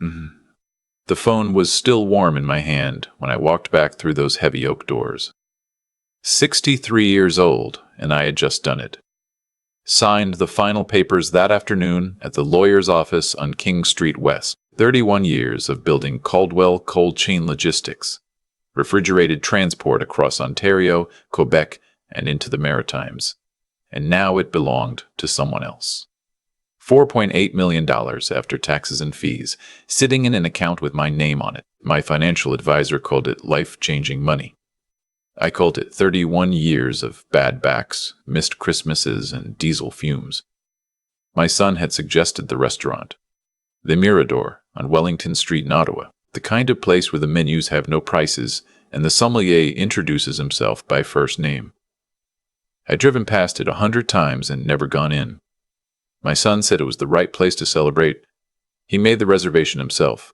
Mhm. The phone was still warm in my hand when I walked back through those heavy oak doors. 63 years old, and I had just done it. Signed the final papers that afternoon at the lawyer's office on King Street West. 31 years of building Caldwell Cold Chain Logistics, refrigerated transport across Ontario, Quebec, and into the Maritimes. And now it belonged to someone else. $4.8 million after taxes and fees, sitting in an account with my name on it. My financial advisor called it life-changing money. I called it 31 years of bad backs, missed Christmases, and diesel fumes. My son had suggested the restaurant, the Mirador on Wellington Street in Ottawa, the kind of place where the menus have no prices and the sommelier introduces himself by first name. I'd driven past it 100 times and never gone in. My son said it was the right place to celebrate. He made the reservation himself.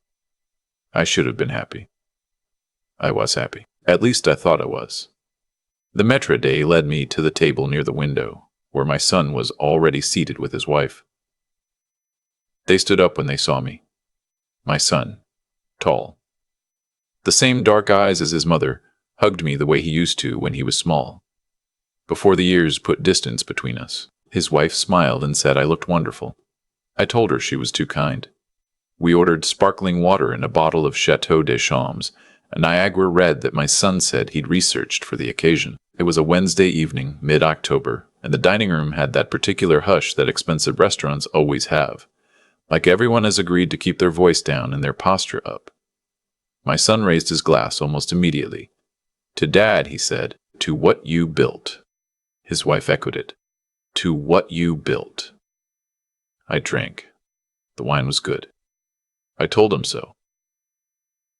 I should have been happy. I was happy. At least I thought I was. The maître d' led me to the table near the window, where my son was already seated with his wife. They stood up when they saw me. My son, tall. The same dark eyes as his mother, hugged me the way he used to when he was small. Before the years put distance between us, his wife smiled and said I looked wonderful. I told her she was too kind. We ordered sparkling water and a bottle of Chateau des Champs, a Niagara red that my son said he'd researched for the occasion. It was a Wednesday evening, mid-October, and the dining room had that particular hush that expensive restaurants always have. Like everyone has agreed to keep their voice down and their posture up. My son raised his glass almost immediately. To Dad, he said, to what you built. His wife echoed it. To what you built. I drank. The wine was good. I told him so.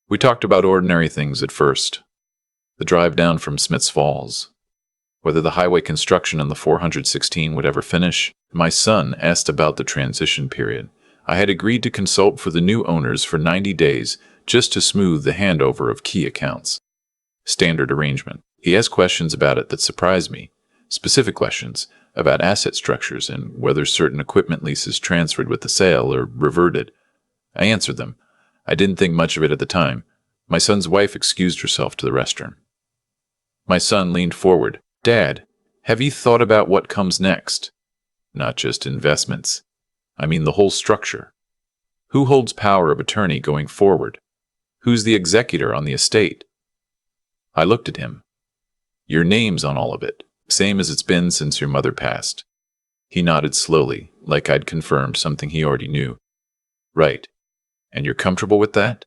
We talked about ordinary things at first. The drive down from Smiths Falls. Whether the highway construction on the 416 would ever finish. My son asked about the transition period. I had agreed to consult for the new owners for 90 days just to smooth the handover of key accounts. Standard arrangement. He asked questions about it that surprised me. Specific questions about asset structures and whether certain equipment leases transferred with the sale or reverted. I answered them. I didn't think much of it at the time. My son's wife excused herself to the restroom. My son leaned forward. Dad, have you thought about what comes next? Not just investments. I mean the whole structure. Who holds power of attorney going forward? Who's the executor on the estate? I looked at him. Your name's on all of it, same as it's been since your mother passed. He nodded slowly, like I'd confirmed something he already knew. Right. And you're comfortable with that?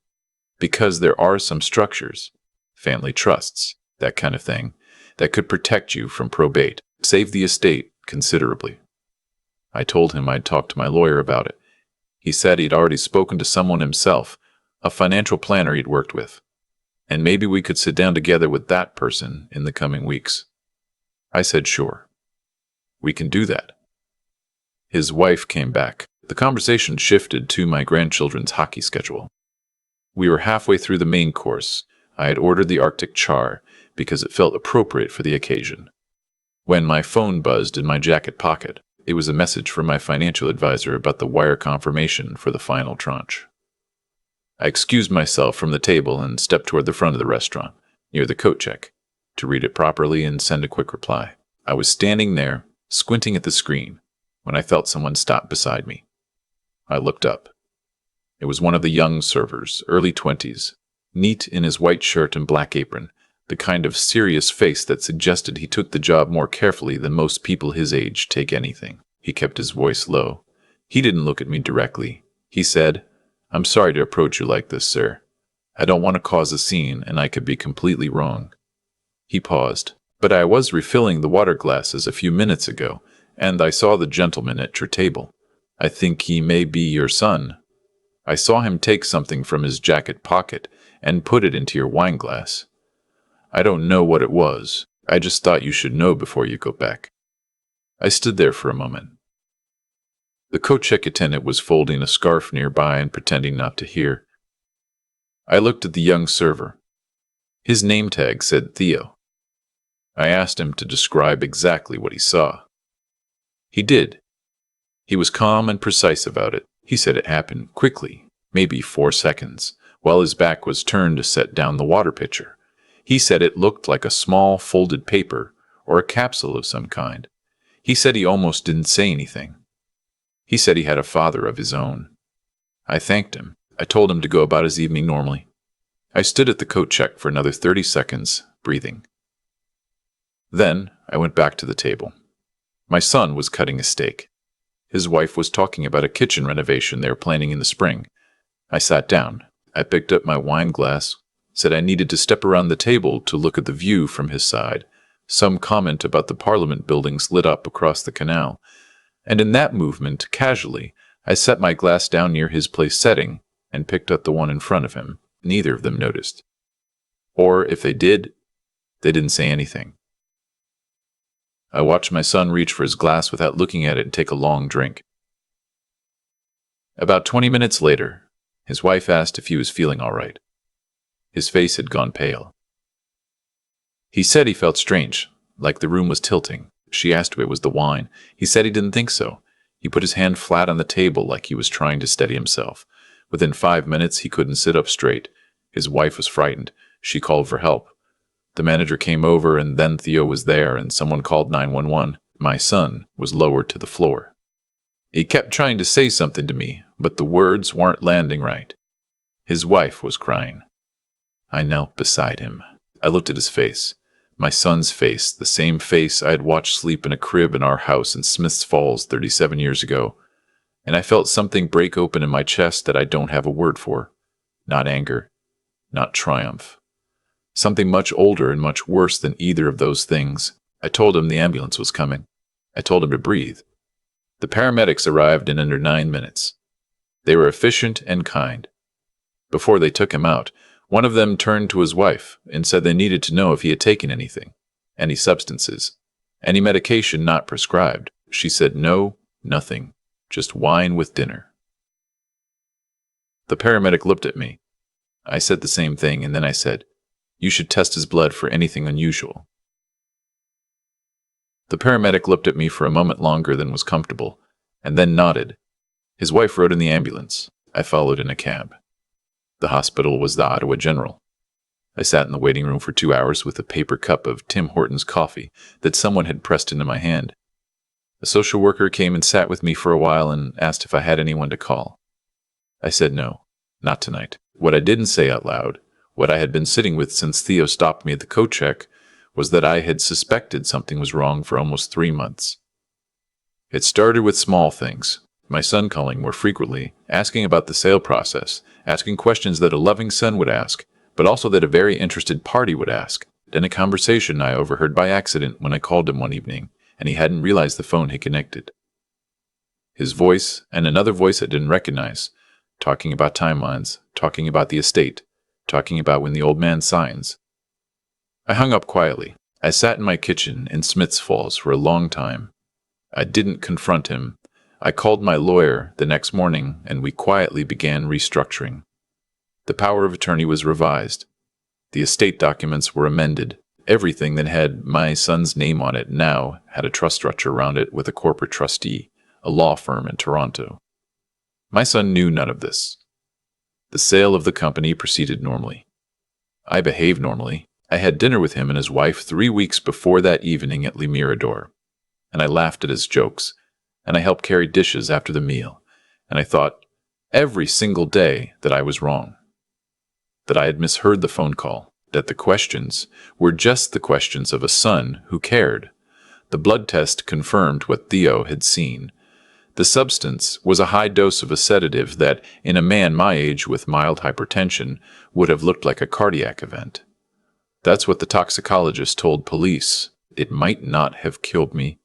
Because there are some structures, family trusts, that kind of thing, that could protect you from probate, save the estate considerably. I told him I'd talked to my lawyer about it. He said he'd already spoken to someone himself, a financial planner he'd worked with, and maybe we could sit down together with that person in the coming weeks. I said sure. We can do that. His wife came back. The conversation shifted to my grandchildren's hockey schedule. We were halfway through the main course. I had ordered the Arctic char because it felt appropriate for the occasion. When my phone buzzed in my jacket pocket, it was a message from my financial advisor about the wire confirmation for the final tranche. I excused myself from the table and stepped toward the front of the restaurant, near the coat check, to read it properly and send a quick reply. I was standing there, squinting at the screen, when I felt someone stop beside me. I looked up. It was one of the young servers, early 20s, neat in his white shirt and black apron, the kind of serious face that suggested he took the job more carefully than most people his age take anything. He kept his voice low. He didn't look at me directly. He said, I'm sorry to approach you like this, sir. I don't want to cause a scene, and I could be completely wrong. He paused. But I was refilling the water glasses a few minutes ago, and I saw the gentleman at your table. I think he may be your son. I saw him take something from his jacket pocket and put it into your wine glass. I don't know what it was. I just thought you should know before you go back. I stood there for a moment. The coat check attendant was folding a scarf nearby and pretending not to hear. I looked at the young server. His name tag said Theo. I asked him to describe exactly what he saw. He did. He was calm and precise about it. He said it happened quickly, maybe 4 seconds, while his back was turned to set down the water pitcher. He said it looked like a small folded paper or a capsule of some kind. He said he almost didn't say anything. He said he had a father of his own. I thanked him. I told him to go about his evening normally. I stood at the coat check for another 30 seconds, breathing. Then I went back to the table. My son was cutting a steak. His wife was talking about a kitchen renovation they were planning in the spring. I sat down. I picked up my wine glass, said I needed to step around the table to look at the view from his side, some comment about the Parliament buildings lit up across the canal, and in that movement, casually, I set my glass down near his place setting and picked up the one in front of him. Neither of them noticed. Or if they did, they didn't say anything. I watched my son reach for his glass without looking at it and take a long drink. About 20 minutes later, his wife asked if he was feeling all right. His face had gone pale. He said he felt strange, like the room was tilting. She asked if it was the wine. He said he didn't think so. He put his hand flat on the table like he was trying to steady himself. Within 5 minutes, he couldn't sit up straight. His wife was frightened. She called for help. The manager came over, and then Theo was there, and someone called 911. My son was lowered to the floor. He kept trying to say something to me, but the words weren't landing right. His wife was crying. I knelt beside him. I looked at his face. My son's face, the same face I had watched sleep in a crib in our house in Smiths Falls 37 years ago. And I felt something break open in my chest that I don't have a word for. Not anger, not triumph. Something much older and much worse than either of those things. I told him the ambulance was coming. I told him to breathe. The paramedics arrived in under 9 minutes. They were efficient and kind. Before they took him out, one of them turned to his wife and said they needed to know if he had taken anything, any substances, any medication not prescribed. She said no, nothing, just wine with dinner. The paramedic looked at me. I said the same thing, and then I said, "You should test his blood for anything unusual." The paramedic looked at me for a moment longer than was comfortable, and then nodded. His wife rode in the ambulance. I followed in a cab. The hospital was the Ottawa General. I sat in the waiting room for 2 hours with a paper cup of Tim Hortons coffee that someone had pressed into my hand. A social worker came and sat with me for a while and asked if I had anyone to call. I said no, not tonight. What I didn't say out loud, what I had been sitting with since Theo stopped me at the coat check, was that I had suspected something was wrong for almost 3 months. It started with small things, my son calling more frequently, asking about the sale process, asking questions that a loving son would ask, but also that a very interested party would ask. Then a conversation I overheard by accident when I called him one evening, and he hadn't realized the phone had connected. His voice, and another voice I didn't recognize, talking about timelines, talking about the estate, talking about when the old man signs. I hung up quietly. I sat in my kitchen in Smiths Falls for a long time. I didn't confront him. I called my lawyer the next morning, and we quietly began restructuring. The power of attorney was revised. The estate documents were amended. Everything that had my son's name on it now had a trust structure around it with a corporate trustee, a law firm in Toronto. My son knew none of this. The sale of the company proceeded normally. I behaved normally. I had dinner with him and his wife 3 weeks before that evening at Le Mirador, and I laughed at his jokes, and I helped carry dishes after the meal, and I thought every single day that I was wrong, that I had misheard the phone call, that the questions were just the questions of a son who cared. The blood test confirmed what Theo had seen. The substance was a high dose of a sedative that, in a man my age with mild hypertension, would have looked like a cardiac event. That's what the toxicologist told police. It might not have killed me.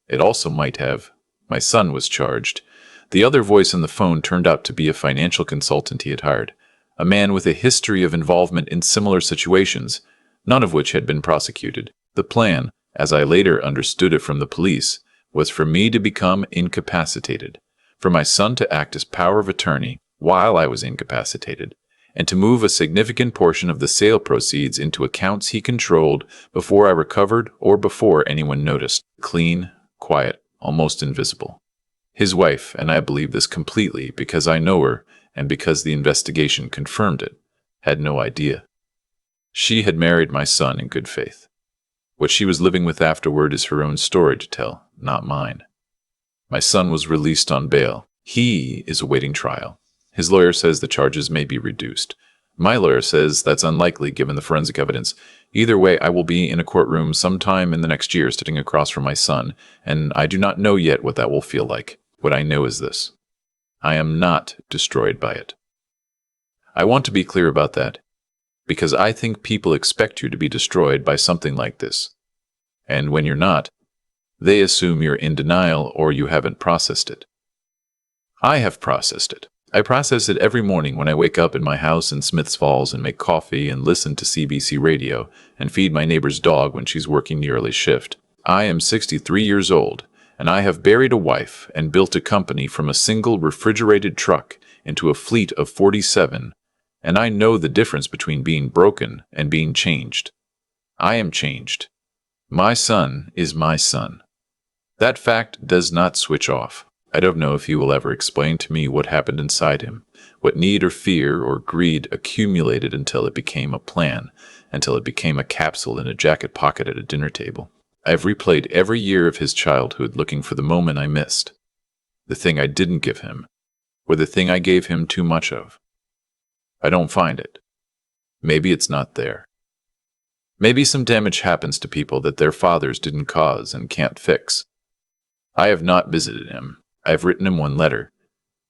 It also might have. My son was charged. The other voice on the phone turned out to be a financial consultant he had hired, a man with a history of involvement in similar situations, none of which had been prosecuted. The plan, as I later understood it from the police, was for me to become incapacitated, for my son to act as power of attorney while I was incapacitated, and to move a significant portion of the sale proceeds into accounts he controlled before I recovered or before anyone noticed. Clean, quiet, almost invisible. His wife, and I believe this completely because I know her and because the investigation confirmed it, had no idea. She had married my son in good faith. What she was living with afterward is her own story to tell, not mine. My son was released on bail. He is awaiting trial. His lawyer says the charges may be reduced. My lawyer says that's unlikely given the forensic evidence. Either way, I will be in a courtroom sometime in the next year sitting across from my son, and I do not know yet what that will feel like. What I know is this: I am not destroyed by it. I want to be clear about that, because I think people expect you to be destroyed by something like this. And when you're not, they assume you're in denial or you haven't processed it. I have processed it. I process it every morning when I wake up in my house in Smiths Falls and make coffee and listen to CBC radio and feed my neighbor's dog when she's working the early shift. I am 63 years old, and I have buried a wife and built a company from a single refrigerated truck into a fleet of 47, and I know the difference between being broken and being changed. I am changed. My son is my son. That fact does not switch off. I don't know if he will ever explain to me what happened inside him, what need or fear or greed accumulated until it became a plan, until it became a capsule in a jacket pocket at a dinner table. I've replayed every year of his childhood looking for the moment I missed, the thing I didn't give him, or the thing I gave him too much of. I don't find it. Maybe it's not there. Maybe some damage happens to people that their fathers didn't cause and can't fix. I have not visited him. I have written him one letter.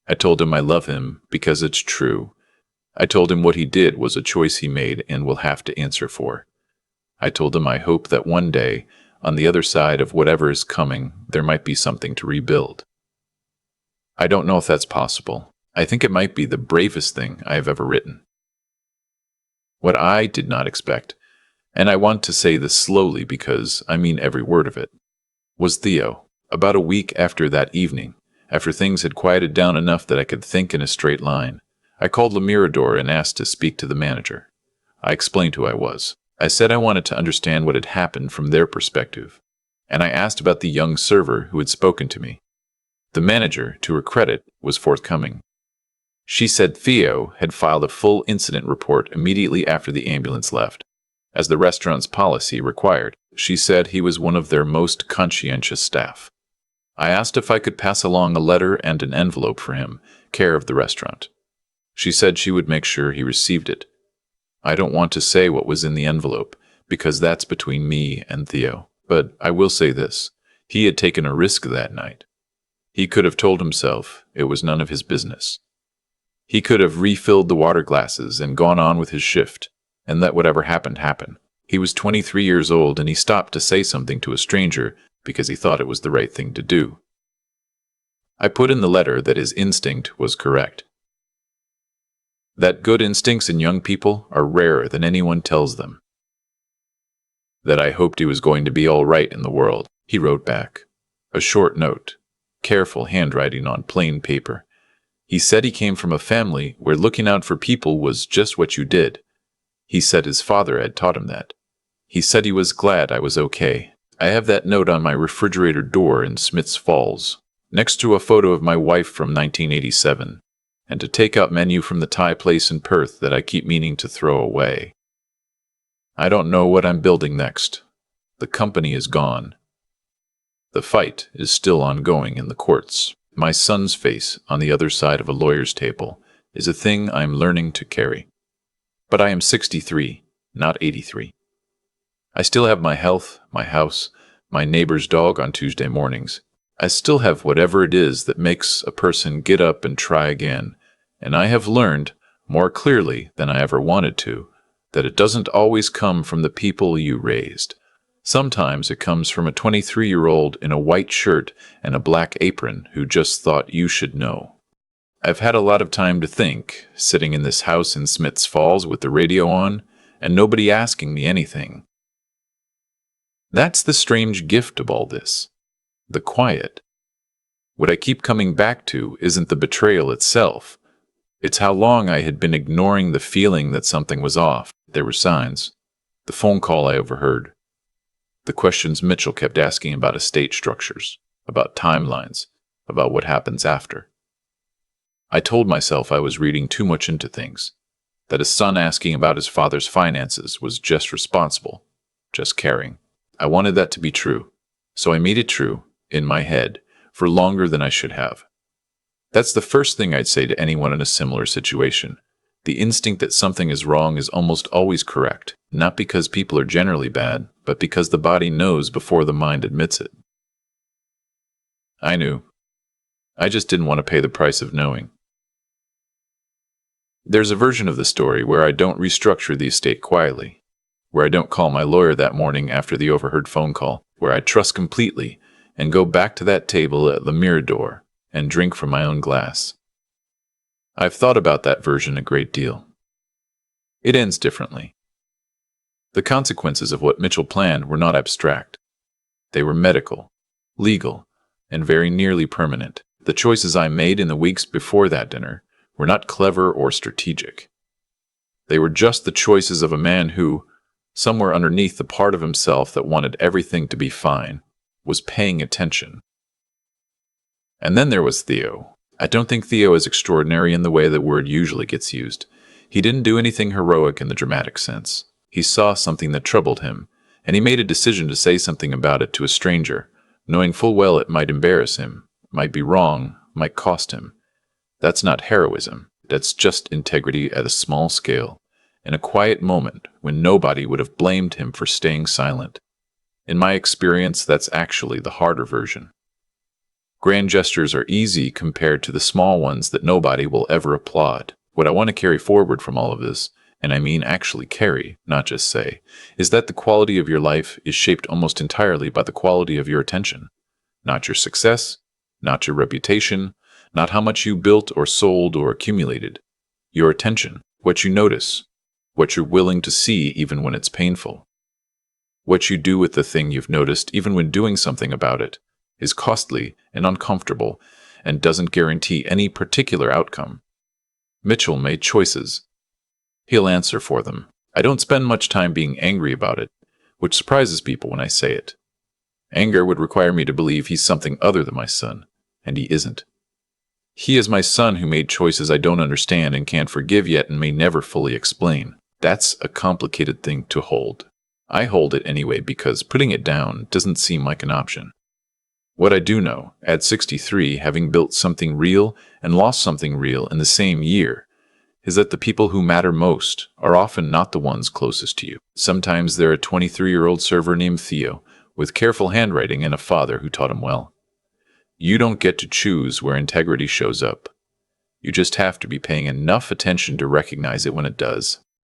I told him I love him because it's true. I told him what he did was a choice he made and will have to answer for. I told him I hope that one day, on the other side of whatever is coming, there might be something to rebuild. I don't know if that's possible. I think it might be the bravest thing I have ever written. What I did not expect, and I want to say this slowly because I mean every word of it, was Theo. About a week after that evening, after things had quieted down enough that I could think in a straight line, I called Le Mirador and asked to speak to the manager. I explained who I was. I said I wanted to understand what had happened from their perspective, and I asked about the young server who had spoken to me. The manager, to her credit, was forthcoming. She said Theo had filed a full incident report immediately after the ambulance left, as the restaurant's policy required. She said he was one of their most conscientious staff. I asked if I could pass along a letter and an envelope for him, care of the restaurant. She said she would make sure he received it. I don't want to say what was in the envelope, because that's between me and Theo, but I will say this: he had taken a risk that night. He could have told himself it was none of his business. He could have refilled the water glasses and gone on with his shift, and let whatever happened happen. He was 23 years old, and he stopped to say something to a stranger because he thought it was the right thing to do. I put in the letter that his instinct was correct. That good instincts in young people are rarer than anyone tells them. That I hoped he was going to be all right in the world. He wrote back. A short note. Careful handwriting on plain paper. He said he came from a family where looking out for people was just what you did. He said his father had taught him that. He said he was glad I was okay. I have that note on my refrigerator door in Smiths Falls, next to a photo of my wife from 1987, and a take-out menu from the Thai place in Perth that I keep meaning to throw away. I don't know what I'm building next. The company is gone. The fight is still ongoing in the courts. My son's face on the other side of a lawyer's table is a thing I'm learning to carry. But I am 63, not 83. I still have my health, my house, my neighbor's dog on Tuesday mornings. I still have whatever it is that makes a person get up and try again, and I have learned, more clearly than I ever wanted to, that it doesn't always come from the people you raised. Sometimes it comes from a 23-year-old in a white shirt and a black apron who just thought you should know. I've had a lot of time to think, sitting in this house in Smiths Falls with the radio on, and nobody asking me anything. That's the strange gift of all this. The quiet. What I keep coming back to isn't the betrayal itself. It's how long I had been ignoring the feeling that something was off. There were signs. The phone call I overheard. The questions Mitchell kept asking about estate structures, about timelines, about what happens after. I told myself I was reading too much into things, that a son asking about his father's finances was just responsible, just caring. I wanted that to be true, so I made it true, in my head, for longer than I should have. That's the first thing I'd say to anyone in a similar situation. The instinct that something is wrong is almost always correct, not because people are generally bad, but because the body knows before the mind admits it. I knew. I just didn't want to pay the price of knowing. There's a version of the story where I don't restructure the estate quietly, where I don't call my lawyer that morning after the overheard phone call, where I trust completely and go back to that table at the Mirador and drink from my own glass. I've thought about that version a great deal. It ends differently. The consequences of what Mitchell planned were not abstract. They were medical, legal, and very nearly permanent. The choices I made in the weeks before that dinner were not clever or strategic. They were just the choices of a man who, somewhere underneath the part of himself that wanted everything to be fine, was paying attention. And then there was Theo. I don't think Theo is extraordinary in the way that word usually gets used. He didn't do anything heroic in the dramatic sense. He saw something that troubled him, and he made a decision to say something about it to a stranger, knowing full well it might embarrass him, might be wrong, might cost him. That's not heroism. That's just integrity at a small scale, in a quiet moment when nobody would have blamed him for staying silent. In my experience, that's actually the harder version. Grand gestures are easy compared to the small ones that nobody will ever applaud. What I want to carry forward from all of this, and I mean actually carry, not just say, is that the quality of your life is shaped almost entirely by the quality of your attention. Not your success, not your reputation, not how much you built or sold or accumulated. Your attention, what you notice, what you're willing to see even when it's painful. What you do with the thing you've noticed even when doing something about it is costly and uncomfortable and doesn't guarantee any particular outcome. Mitchell made choices. He'll answer for them. I don't spend much time being angry about it, which surprises people when I say it. Anger would require me to believe he's something other than my son, and he isn't. He is my son who made choices I don't understand and can't forgive yet and may never fully explain. That's a complicated thing to hold. I hold it anyway because putting it down doesn't seem like an option. What I do know, at 63, having built something real and lost something real in the same year, is that the people who matter most are often not the ones closest to you. Sometimes they're a 23-year-old server named Theo, with careful handwriting and a father who taught him well. You don't get to choose where integrity shows up. You just have to be paying enough attention to recognize it when it does.